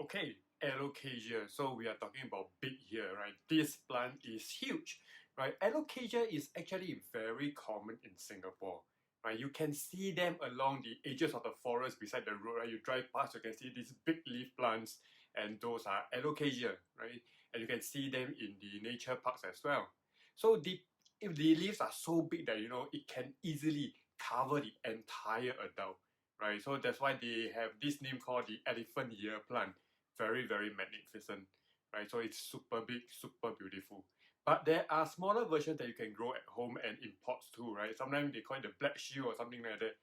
Okay, alocasia. So we are talking about big here, right? This plant is huge, right? Alocasia is actually very common in Singapore, right? You can see them along the edges of the forest beside the road, right? You drive past, you can see these big leaf plants, and those are alocasia, right? And you can see them in the nature parks as well. So if the leaves are so big that it can easily cover the entire adult, right? So that's why they have this name called the elephant ear plant. Very, very magnificent, right? So it's super big, super beautiful. But there are smaller versions that you can grow at home and in pots too, right? Sometimes they call it the black shield or something like that,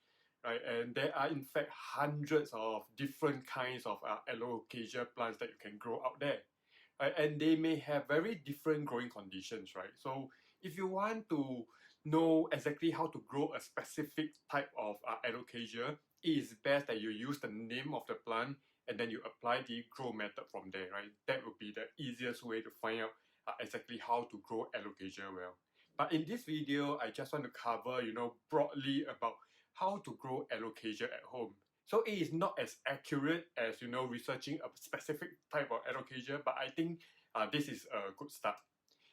right? And there are in fact hundreds of different kinds of alocasia plants that you can grow out there, right? And they may have very different growing conditions, right? So if you want to know exactly how to grow a specific type of alocasia, it is best that you use the name of the plant and then you apply the grow method from there, right? That would be the easiest way to find out exactly how to grow alocasia well. But in this video, I just want to cover, broadly about how to grow alocasia at home. So it is not as accurate as, researching a specific type of alocasia, but I think this is a good start.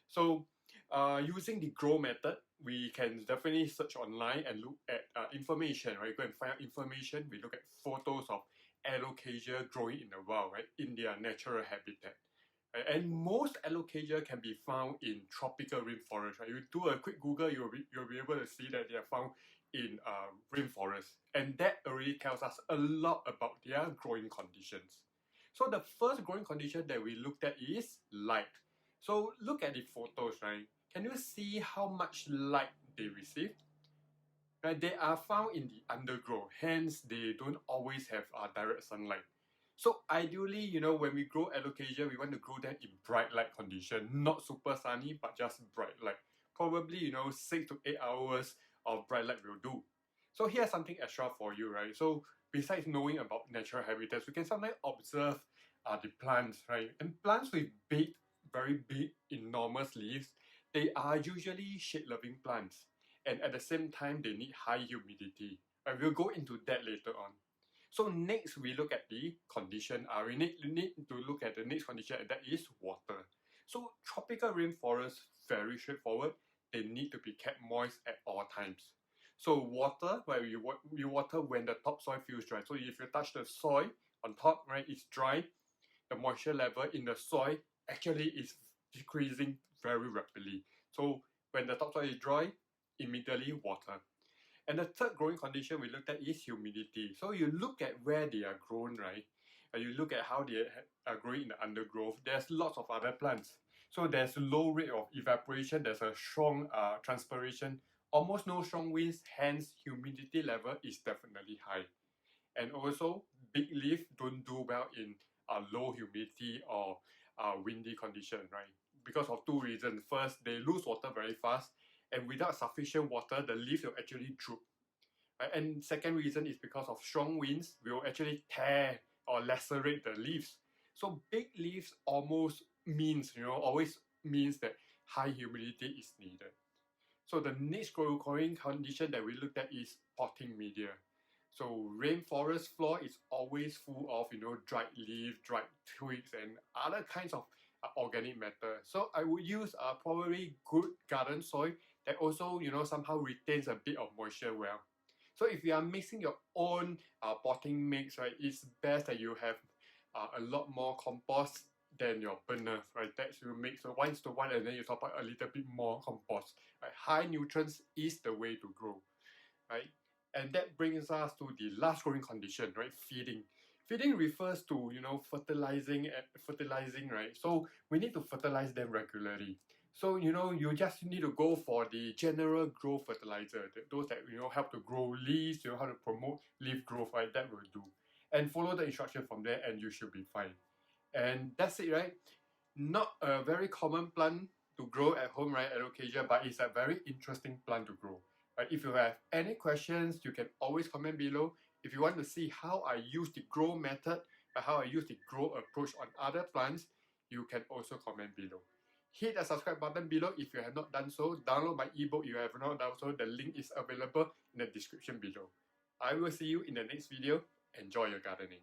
So using the grow method, we can definitely search online and look at information, right? Go and find out information. We look at photos of alocasia growing in the wild, right? In their natural habitat. Right? And most alocasia can be found in tropical rainforest, right? You do a quick Google, you'll be able to see that they are found in rainforest. And that already tells us a lot about their growing conditions. So the first growing condition that we looked at is light. So look at the photos, right? Can you see how much light they receive? Right, they are found in the undergrowth, hence they don't always have direct sunlight. So ideally, when we grow alocasia, we want to grow them in bright light condition, not super sunny, but just bright light. Probably, 6 to 8 hours of bright light will do. So here's something extra for you, right? So besides knowing about natural habitats, we can sometimes observe the plants, right? And plants with big, very big, enormous leaves, they are usually shade-loving plants. And at the same time, they need high humidity. And we'll go into that later on. So next, we look at the condition. We need to look at the next condition, and that is water. So tropical rainforest, very straightforward. They need to be kept moist at all times. So water, where you water when the topsoil feels dry. So if you touch the soil on top, right, it's dry. The moisture level in the soil actually is decreasing very rapidly. So when the topsoil is dry, immediately water. And the third growing condition we looked at is humidity. So you look at where they are grown, right? And you look at how they are growing in the undergrowth. There's lots of other plants. So there's low rate of evaporation, there's a strong transpiration, almost no strong winds, hence humidity level is definitely high. And also, big leaf don't do well in low humidity or windy condition, right? Because of two reasons. First, they lose water very fast, and without sufficient water, the leaves will actually droop. Right? And second reason is because of strong winds will actually tear or lacerate the leaves. So big leaves always means that high humidity is needed. So the next growing condition that we looked at is potting media. So rainforest floor is always full of dried leaves, dried twigs, and other kinds of organic matter. So I would use probably good garden soil that also somehow retains a bit of moisture well. So if you are mixing your own potting mix, right, it's best that you have a lot more compost than your burnt earth, right? That you mix so 1:1, and then you top up a little bit more compost. Right? High nutrients is the way to grow, right? And that brings us to the last growing condition, right? Feeding. Feeding refers to fertilizing, right? So we need to fertilize them regularly. So you just need to go for the general growth fertilizer, those that help to grow leaves, how to promote leaf growth, right? That will do. And follow the instruction from there, and you should be fine. And that's it, right? Not a very common plant to grow at home, right? Alocasia, but it's a very interesting plant to grow. Right? If you have any questions, you can always comment below. If you want to see how I use the grow method, how I use the grow approach on other plants, you can also comment below. Hit the subscribe button below if you have not done so. Download my ebook if you have not done so. The link is available in the description below. I will see you in the next video. Enjoy your gardening.